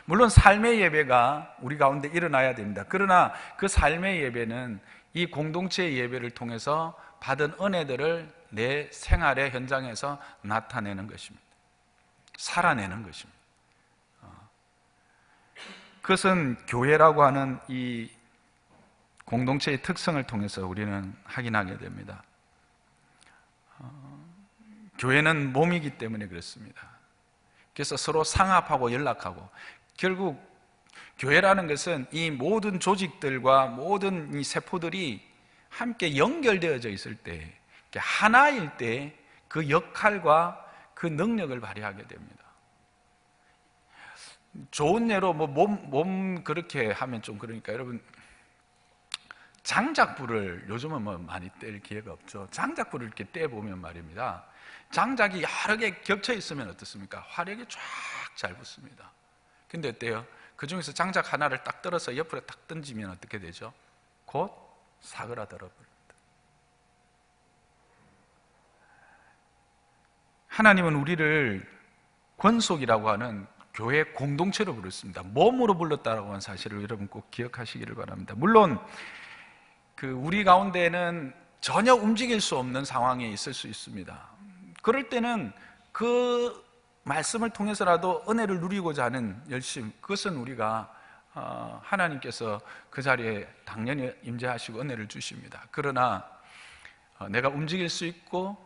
물론 삶의 예배가 우리 가운데 일어나야 됩니다. 그러나 그 삶의 예배는 이 공동체의 예배를 통해서 받은 은혜들을 내 생활의 현장에서 나타내는 것입니다. 살아내는 것입니다. 그것은 교회라고 하는 이 공동체의 특성을 통해서 우리는 확인하게 됩니다. 교회는 몸이기 때문에 그렇습니다. 그래서 서로 상합하고 연락하고 결국 교회라는 것은 이 모든 조직들과 모든 이 세포들이 함께 연결되어져 있을 때 하나일 때 그 역할과 그 능력을 발휘하게 됩니다. 좋은 예로 몸 그렇게 하면 좀 그러니까 여러분 장작불을 요즘은 많이 뗄 기회가 없죠. 장작불을 이렇게 떼보면 말입니다. 장작이 여러 개 겹쳐 있으면 어떻습니까? 화력이 쫙 잘 붙습니다. 근데 어때요? 그 중에서 장작 하나를 딱 떨어서 옆으로 딱 던지면 어떻게 되죠? 곧 사그라들어버립니다. 하나님은 우리를 권속이라고 하는 교회 공동체로 부르습니다. 몸으로 불렀다라고 하는 사실을 여러분 꼭 기억하시기를 바랍니다. 물론 우리 가운데는 전혀 움직일 수 없는 상황에 있을 수 있습니다. 그럴 때는 그 말씀을 통해서라도 은혜를 누리고자 하는 열심, 그것은 우리가 하나님께서 그 자리에 당연히 임재하시고 은혜를 주십니다. 그러나 내가 움직일 수 있고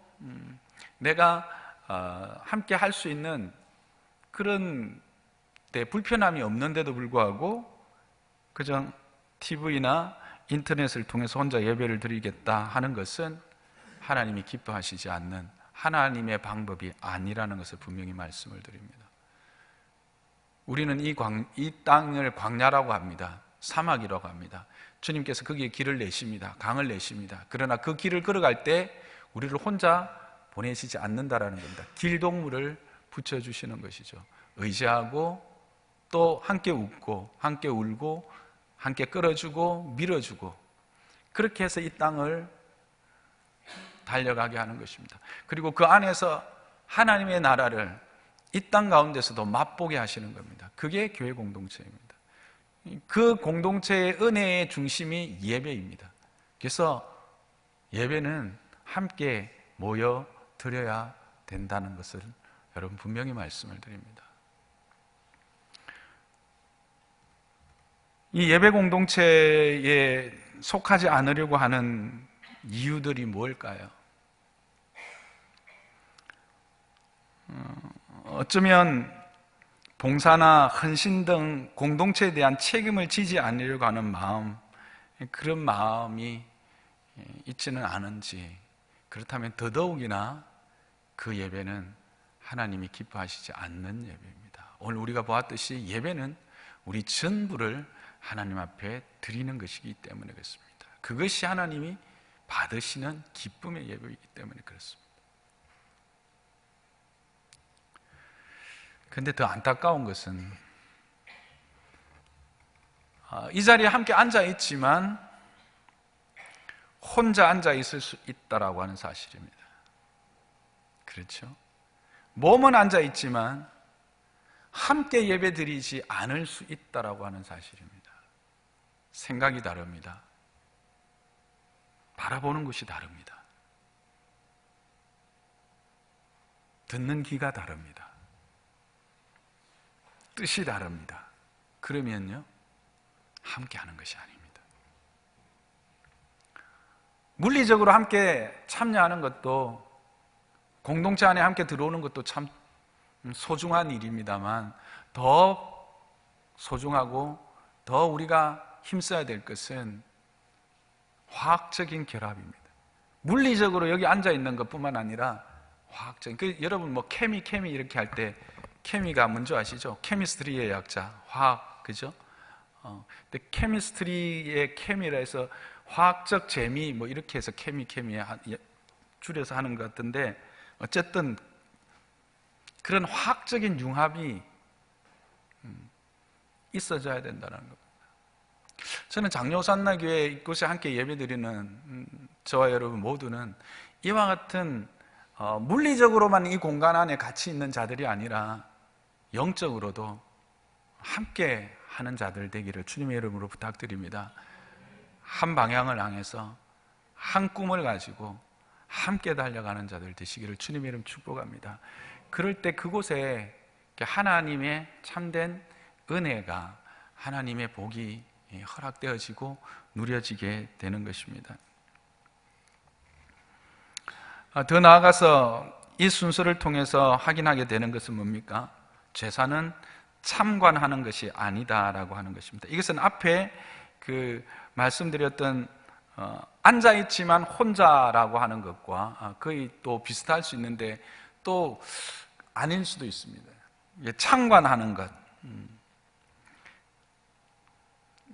내가 함께 할 수 있는 그런 데 불편함이 없는데도 불구하고 그저 TV나 인터넷을 통해서 혼자 예배를 드리겠다 하는 것은 하나님이 기뻐하시지 않는 하나님의 방법이 아니라는 것을 분명히 말씀을 드립니다. 우리는 이 땅을 광야라고 합니다. 사막이라고 합니다. 주님께서 거기에 길을 내십니다. 강을 내십니다. 그러나 그 길을 걸어갈 때 우리를 혼자 보내시지 않는다라는 겁니다. 길동무를 붙여주시는 것이죠. 의지하고 또 함께 웃고 함께 울고 함께 끌어주고 밀어주고 그렇게 해서 이 땅을 달려가게 하는 것입니다. 그리고 그 안에서 하나님의 나라를 이 땅 가운데서도 맛보게 하시는 겁니다. 그게 교회 공동체입니다. 그 공동체의 은혜의 중심이 예배입니다. 그래서 예배는 함께 모여 드려야 된다는 것을 여러분 분명히 말씀을 드립니다. 이 예배 공동체에 속하지 않으려고 하는 이유들이 뭘까요? 어쩌면 봉사나 헌신 등 공동체에 대한 책임을 지지 않으려고 하는 마음, 그런 마음이 있지는 않은지, 그렇다면 더더욱이나 그 예배는 하나님이 기뻐하시지 않는 예배입니다. 오늘 우리가 보았듯이 예배는 우리 전부를 하나님 앞에 드리는 것이기 때문에 그렇습니다. 그것이 하나님이 받으시는 기쁨의 예배이기 때문에 그렇습니다. 그런데 더 안타까운 것은 이 자리에 함께 앉아 있지만 혼자 앉아 있을 수 있다라고 하는 사실입니다. 그렇죠? 몸은 앉아 있지만 함께 예배드리지 않을 수 있다라고 하는 사실입니다. 생각이 다릅니다. 바라보는 것이 다릅니다. 듣는 귀가 다릅니다. 뜻이 다릅니다. 그러면요, 함께 하는 것이 아닙니다. 물리적으로 함께 참여하는 것도, 공동체 안에 함께 들어오는 것도 참 소중한 일입니다만, 더 소중하고 더 우리가 힘써야 될 것은 화학적인 결합입니다. 물리적으로 여기 앉아 있는 것뿐만 아니라 화학적인, 여러분 뭐 케미 이렇게 할 때 케미가 뭔지 아시죠? 케미스트리의 약자, 화학, 그죠? 근데 케미스트리의 케미라 해서 화학적 재미 뭐 이렇게 해서 케미에 줄여서 하는 것 같은데, 어쨌든 그런 화학적인 융합이 있어져야 된다는 겁니다. 저는 장로산나교회 이곳에 함께 예배드리는 저와 여러분 모두는 이와 같은 물리적으로만 이 공간 안에 같이 있는 자들이 아니라 영적으로도 함께 하는 자들 되기를 주님의 이름으로 부탁드립니다. 한 방향을 향해서 한 꿈을 가지고 함께 달려가는 자들 되시기를 주님의 이름 축복합니다. 그럴 때 그곳에 하나님의 참된 은혜가, 하나님의 복이 허락되어지고 누려지게 되는 것입니다. 더 나아가서 이 순서를 통해서 확인하게 되는 것은 뭡니까? 제사는 참관하는 것이 아니다라고 하는 것입니다. 이것은 앞에 말씀드렸던 앉아있지만 혼자라고 하는 것과 거의 또 비슷할 수 있는데 또 아닐 수도 있습니다. 참관하는 것,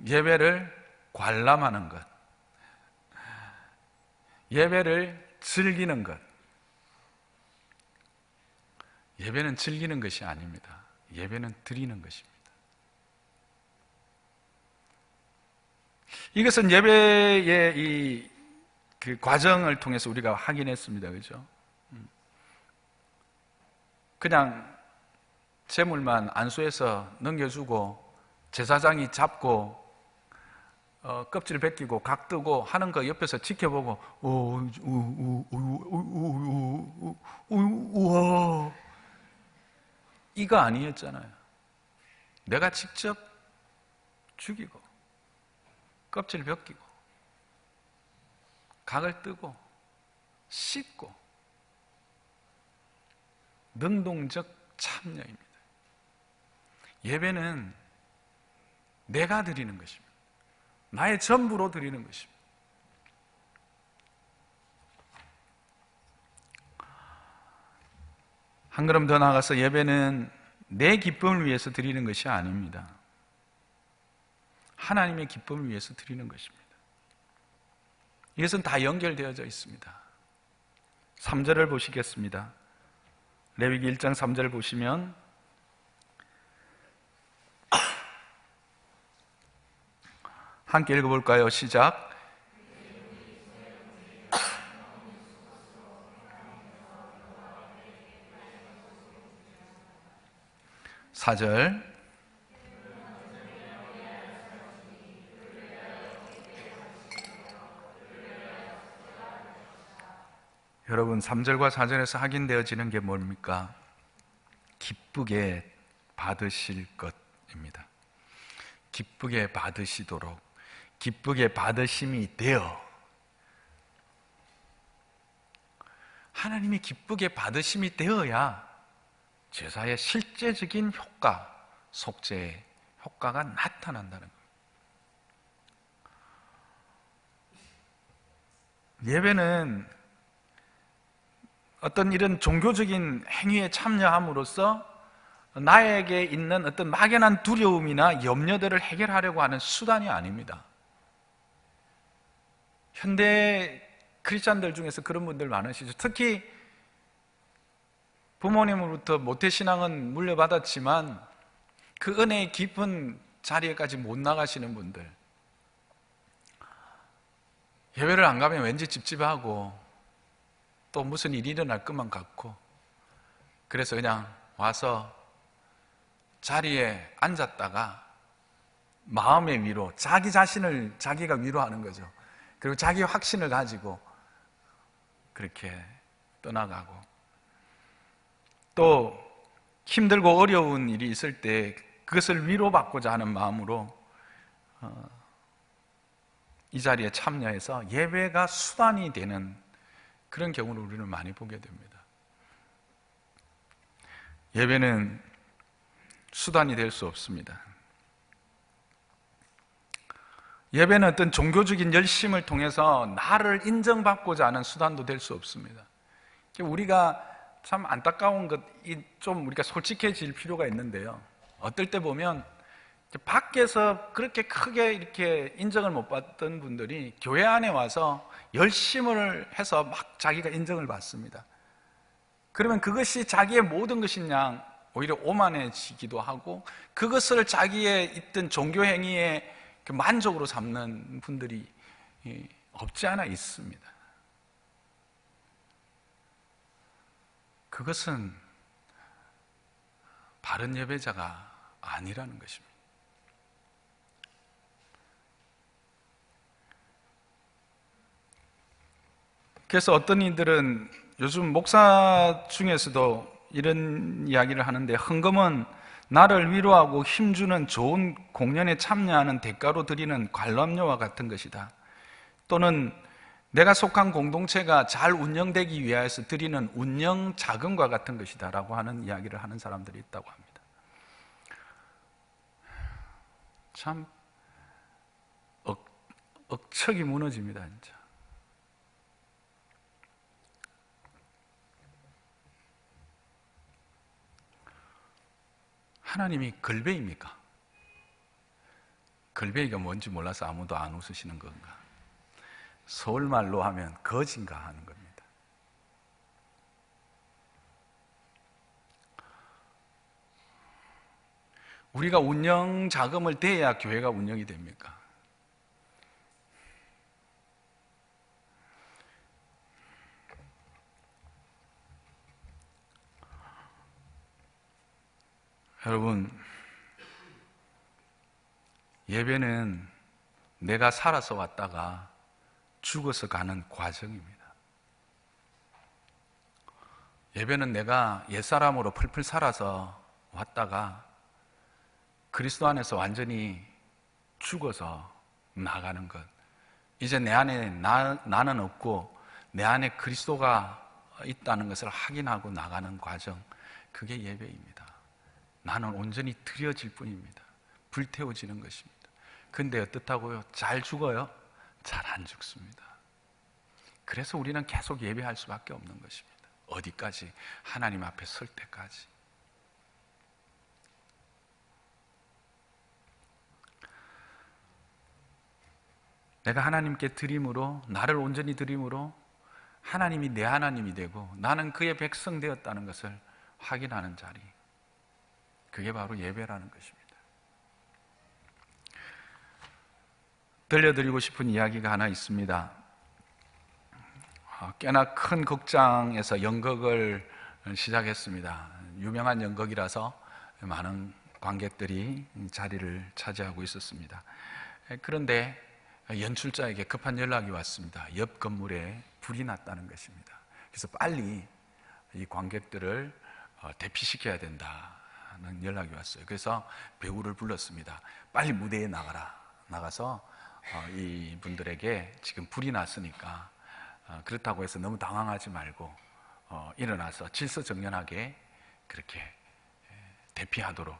예배를 관람하는 것, 예배를 즐기는 것. 예배는 즐기는 것이 아닙니다. 예배는 드리는 것입니다. 이것은 예배의 그 과정을 통해서 우리가 확인했습니다. 그죠? 그냥 제물만 안수해서 넘겨주고 제사장이 잡고 껍질 벗기고 각 뜨고 하는 거 옆에서 지켜보고 우와, 이거 아니었잖아요. 내가 직접 죽이고 껍질 벗기고 각을 뜨고 씻고 능동적 참여입니다. 예배는 내가 드리는 것입니다. 나의 전부로 드리는 것입니다. 한 걸음 더 나아가서 예배는 내 기쁨을 위해서 드리는 것이 아닙니다. 하나님의 기쁨을 위해서 드리는 것입니다. 이것은 다 연결되어져 있습니다. 3절을 보시겠습니다. 레위기 1장 3절을 보시면 함께 읽어볼까요? 시작. 4절. 여러분 3절과 4절에서 확인되어지는 게 뭡니까? 기쁘게 받으실 것입니다. 기쁘게 받으시도록, 기쁘게 받으심이 되어, 하나님이 기쁘게 받으심이 되어야 제사의 실제적인 효과, 속죄의 효과가 나타난다는 거예요. 예배는 어떤 이런 종교적인 행위에 참여함으로써 나에게 있는 어떤 막연한 두려움이나 염려들을 해결하려고 하는 수단이 아닙니다. 현대 크리스찬들 중에서 그런 분들 많으시죠. 특히 부모님으로부터 모태신앙은 물려받았지만 그 은혜의 깊은 자리에까지 못 나가시는 분들, 예배를 안 가면 왠지 찝찝하고 또 무슨 일이 일어날 것만 같고, 그래서 그냥 와서 자리에 앉았다가 마음의 위로, 자기 자신을 자기가 위로하는 거죠. 그리고 자기 확신을 가지고 그렇게 떠나가고, 또 힘들고 어려운 일이 있을 때 그것을 위로받고자 하는 마음으로 이 자리에 참여해서 예배가 수단이 되는 그런 경우를 우리는 많이 보게 됩니다. 예배는 수단이 될 수 없습니다. 예배는 어떤 종교적인 열심을 통해서 나를 인정받고자 하는 수단도 될 수 없습니다. 우리가 참 안타까운 것, 좀 우리가 솔직해질 필요가 있는데요. 어떨 때 보면 밖에서 그렇게 크게 이렇게 인정을 못 받던 분들이 교회 안에 와서 열심을 해서 막 자기가 인정을 받습니다. 그러면 그것이 자기의 모든 것인 양 오히려 오만해지기도 하고, 그것을 자기의 있던 종교 행위의 만족으로 삼는 분들이 없지 않아 있습니다. 그것은 바른 예배자가 아니라는 것입니다. 그래서 어떤 이들은 요즘 목사 중에서도 이런 이야기를 하는데, 헌금은 나를 위로하고 힘주는 좋은 공연에 참여하는 대가로 드리는 관람료와 같은 것이다. 또는 내가 속한 공동체가 잘 운영되기 위해서 드리는 운영 자금과 같은 것이다 라고 하는 이야기를 하는 사람들이 있다고 합니다. 참 억척이 무너집니다, 진짜. 하나님이 걸베입니까? 걸베이가 뭔지 몰라서 아무도 안 웃으시는 건가? 서울말로 하면 거진가 하는 겁니다. 우리가 운영 자금을 대야 교회가 운영이 됩니까? 여러분, 예배는 내가 살아서 왔다가 죽어서 가는 과정입니다. 예배는 내가 옛사람으로 풀풀 살아서 왔다가 그리스도 안에서 완전히 죽어서 나가는 것. 이제 내 안에 나는 없고 내 안에 그리스도가 있다는 것을 확인하고 나가는 과정, 그게 예배입니다. 나는 온전히 드려질 뿐입니다. 불태워지는 것입니다. 근데 어떻다고요? 잘 죽어요? 잘 안 죽습니다. 그래서 우리는 계속 예배할 수밖에 없는 것입니다. 어디까지? 하나님 앞에 설 때까지. 내가 하나님께 드림으로, 나를 온전히 드림으로 하나님이 내 하나님이 되고 나는 그의 백성 되었다는 것을 확인하는 자리, 그게 바로 예배라는 것입니다. 들려드리고 싶은 이야기가 하나 있습니다. 꽤나 큰 극장에서 연극을 시작했습니다. 유명한 연극이라서 많은 관객들이 자리를 차지하고 있었습니다. 그런데 연출자에게 급한 연락이 왔습니다. 옆 건물에 불이 났다는 것입니다. 그래서 빨리 이 관객들을 대피시켜야 된다는 연락이 왔어요. 그래서 배우를 불렀습니다. 빨리 무대에 나가서 이 분들에게 지금 불이 났으니까 그렇다고 해서 너무 당황하지 말고 일어나서 질서정연하게 그렇게 대피하도록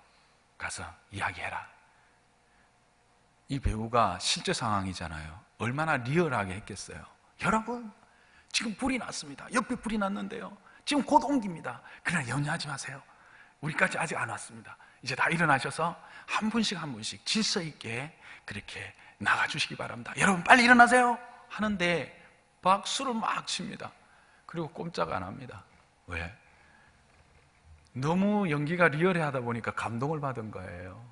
가서 이야기해라. 이 배우가 실제 상황이잖아요. 얼마나 리얼하게 했겠어요. 여러분, 지금 불이 났습니다. 옆에 불이 났는데요, 지금 곧 옮깁니다. 그러나 염려하지 마세요. 우리까지 아직 안 왔습니다. 이제 다 일어나셔서 한 분씩 질서 있게 그렇게 나가주시기 바랍니다. 여러분 빨리 일어나세요 하는데 박수를 막 칩니다. 그리고 꼼짝 안 합니다. 왜? 너무 연기가 리얼해 하다 보니까 감동을 받은 거예요.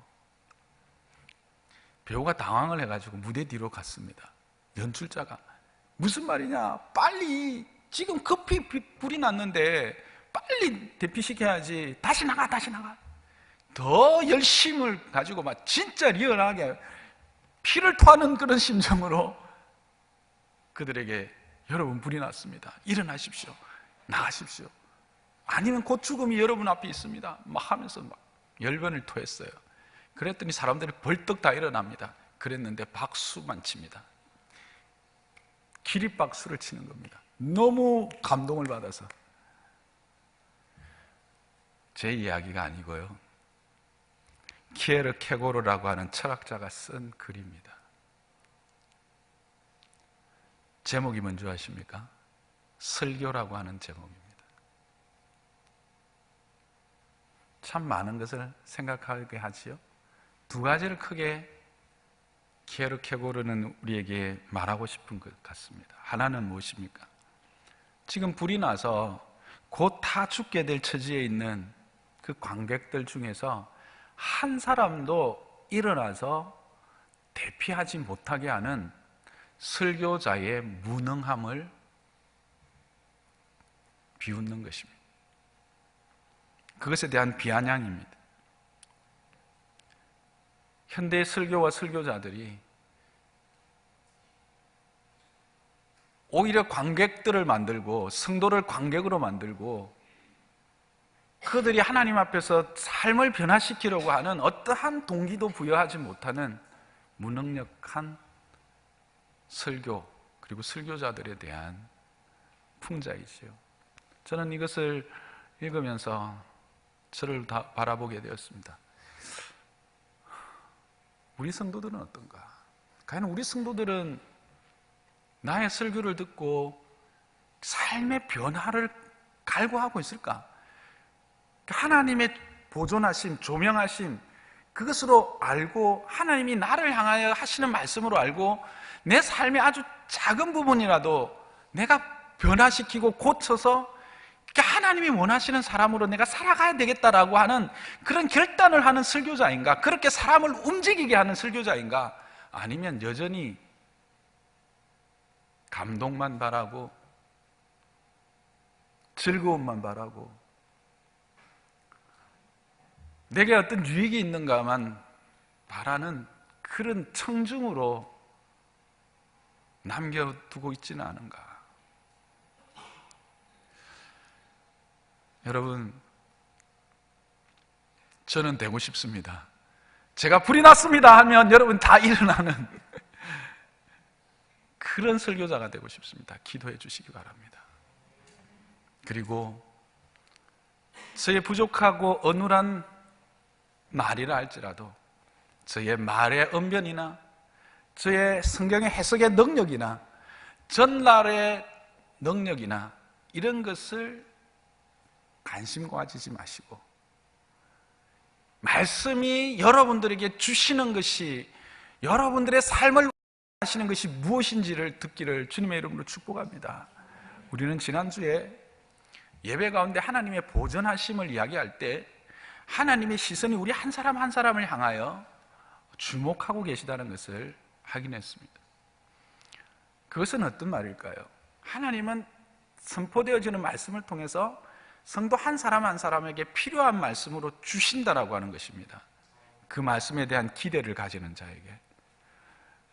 배우가 당황을 해가지고 무대 뒤로 갔습니다. 연출자가 무슨 말이냐? 빨리 지금 급히 불이 났는데 빨리 대피시켜야지. 다시 나가, 다시 나가. 더 열심을 가지고 막 진짜 리얼하게 피를 토하는 그런 심정으로 그들에게 여러분 불이 났습니다. 일어나십시오. 나가십시오. 아니면 곧 죽음이 여러분 앞에 있습니다. 막 하면서 막 열변을 토했어요. 그랬더니 사람들이 벌떡 다 일어납니다. 그랬는데 박수만 칩니다. 기립박수를 치는 겁니다. 너무 감동을 받아서. 제 이야기가 아니고요, 키에르 케고르라고 하는 철학자가 쓴 글입니다. 제목이 뭔지 아십니까? 설교라고 하는 제목입니다. 참 많은 것을 생각하게 하지요. 두 가지를 크게 키에르 케고르는 우리에게 말하고 싶은 것 같습니다. 하나는 무엇입니까? 지금 불이 나서 곧 다 죽게 될 처지에 있는 그 관객들 중에서 한 사람도 일어나서 대피하지 못하게 하는 설교자의 무능함을 비웃는 것입니다. 그것에 대한 비아냥입니다. 현대의 설교와 설교자들이 오히려 관객들을 만들고 성도를 관객으로 만들고 그들이 하나님 앞에서 삶을 변화시키려고 하는 어떠한 동기도 부여하지 못하는 무능력한 설교, 그리고 설교자들에 대한 풍자이지요. 저는 이것을 읽으면서 저를 다 바라보게 되었습니다. 우리 성도들은 어떤가? 과연 우리 성도들은 나의 설교를 듣고 삶의 변화를 갈구하고 있을까? 하나님의 보존하심, 조명하심, 그것으로 알고 하나님이 나를 향하여 하시는 말씀으로 알고 내 삶의 아주 작은 부분이라도 내가 변화시키고 고쳐서 하나님이 원하시는 사람으로 내가 살아가야 되겠다라고 하는 그런 결단을 하는 설교자인가? 그렇게 사람을 움직이게 하는 설교자인가? 아니면 여전히 감동만 바라고 즐거움만 바라고 내게 어떤 유익이 있는가만 바라는 그런 청중으로 남겨두고 있지는 않은가? 여러분, 저는 되고 싶습니다. 제가 불이 났습니다 하면 여러분 다 일어나는 그런 설교자가 되고 싶습니다. 기도해 주시기 바랍니다. 그리고 저의 부족하고 어눌한 말이라 할지라도 저의 말의 언변이나 저의 성경의 해석의 능력이나 전날의 능력이나 이런 것을 관심 가지지 마시고 말씀이 여러분들에게 주시는 것이 여러분들의 삶을 하시는 것이 무엇인지를 듣기를 주님의 이름으로 축복합니다. 우리는 지난주에 예배 가운데 하나님의 보존하심을 이야기할 때 하나님의 시선이 우리 한 사람 한 사람을 향하여 주목하고 계시다는 것을 확인했습니다. 그것은 어떤 말일까요? 하나님은 선포되어지는 말씀을 통해서 성도 한 사람 한 사람에게 필요한 말씀으로 주신다라고 하는 것입니다. 그 말씀에 대한 기대를 가지는 자에게.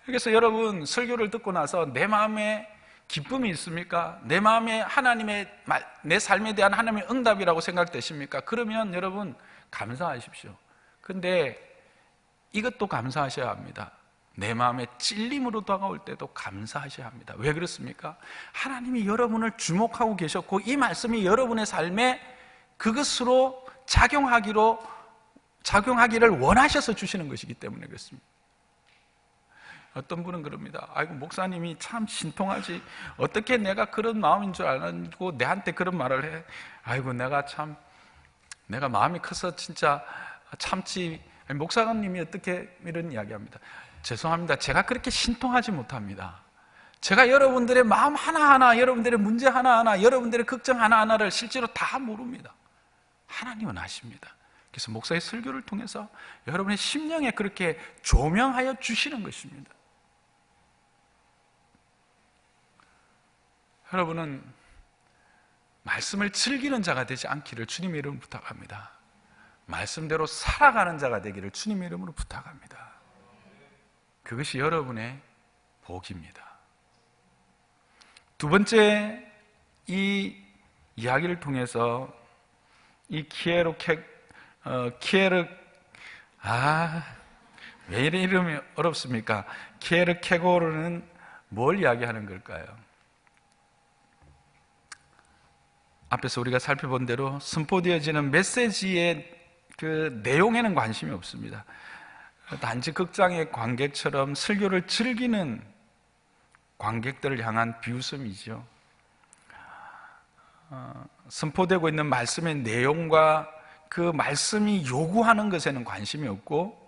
그래서 여러분 설교를 듣고 나서 내 마음에 기쁨이 있습니까? 내 마음에 하나님의 내 삶에 대한 하나님의 응답이라고 생각되십니까? 그러면 여러분 감사하십시오. 근데 이것도 감사하셔야 합니다. 내 마음에 찔림으로 다가올 때도 감사하셔야 합니다. 왜 그렇습니까? 하나님이 여러분을 주목하고 계셨고 이 말씀이 여러분의 삶에 그것으로 작용하기를 원하셔서 주시는 것이기 때문에 그렇습니다. 어떤 분은 그럽니다. 아이고 목사님이 참 신통하지, 어떻게 내가 그런 마음인 줄 알고 내한테 그런 말을 해. 아이고 내가 마음이 커서 진짜 참지. 목사님이 어떻게 이런 이야기합니다. 죄송합니다. 제가 그렇게 신통하지 못합니다. 제가 여러분들의 마음 하나하나, 여러분들의 문제 하나하나, 여러분들의 걱정 하나하나를 실제로 다 모릅니다. 하나님은 아십니다. 그래서 목사의 설교를 통해서 여러분의 심령에 그렇게 조명하여 주시는 것입니다. 여러분은 말씀을 즐기는 자가 되지 않기를 주님의 이름으로 부탁합니다. 말씀대로 살아가는 자가 되기를 주님의 이름으로 부탁합니다. 그것이 여러분의 복입니다. 두 번째, 이 이야기를 통해서 이 왜 이래 이름이 어렵습니까? 키에르케고르는 뭘 이야기하는 걸까요? 앞에서 우리가 살펴본 대로 선포되어지는 메시지의 그 내용에는 관심이 없습니다. 단지 극장의 관객처럼 설교를 즐기는 관객들을 향한 비웃음이죠. 선포되고 있는 말씀의 내용과 그 말씀이 요구하는 것에는 관심이 없고,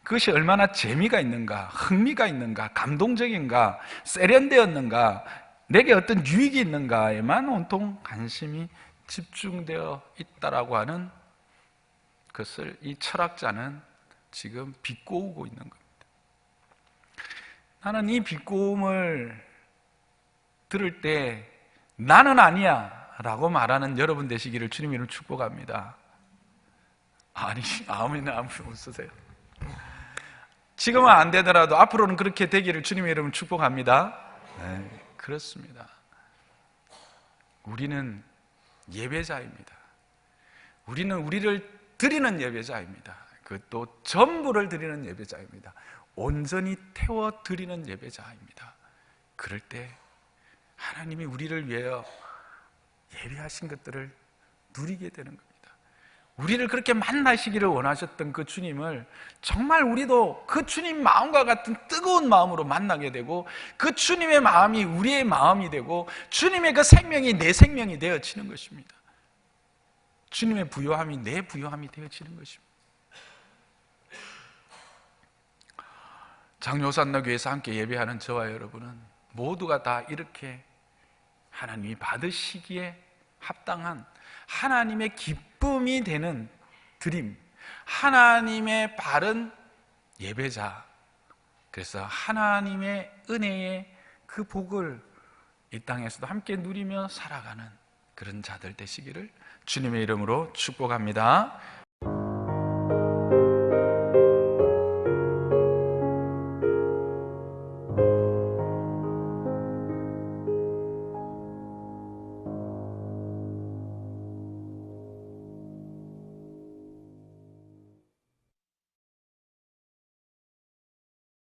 그것이 얼마나 재미가 있는가, 흥미가 있는가, 감동적인가, 세련되었는가, 내게 어떤 유익이 있는가에만 온통 관심이 집중되어 있다라고 하는 것을 이 철학자는 지금 비꼬우고 있는 겁니다. 나는 이 비꼬움을 들을 때 나는 아니야 라고 말하는 여러분 되시기를 주님 이름으로 축복합니다. 아니, 아무나 웃으세요. 지금은 안 되더라도 앞으로는 그렇게 되기를 주님의 이름으로 축복합니다. 네, 그렇습니다. 우리는 예배자입니다. 우리는 우리를 드리는 예배자입니다. 그것도 전부를 드리는 예배자입니다. 온전히 태워 드리는 예배자입니다. 그럴 때 하나님이 우리를 위하여 예비하신 것들을 누리게 되는 겁니다. 우리를 그렇게 만나시기를 원하셨던 그 주님을 정말 우리도 그 주님 마음과 같은 뜨거운 마음으로 만나게 되고, 그 주님의 마음이 우리의 마음이 되고, 주님의 그 생명이 내 생명이 되어지는 것입니다. 주님의 부요함이 내 부요함이 되어지는 것입니다. 장요산너교회에서 함께 예배하는 저와 여러분은 모두가 다 이렇게 하나님이 받으시기에 합당한 하나님의 기쁨이 되는 드림, 하나님의 바른 예배자, 그래서 하나님의 은혜의 그 복을 이 땅에서도 함께 누리며 살아가는 그런 자들 되시기를 주님의 이름으로 축복합니다.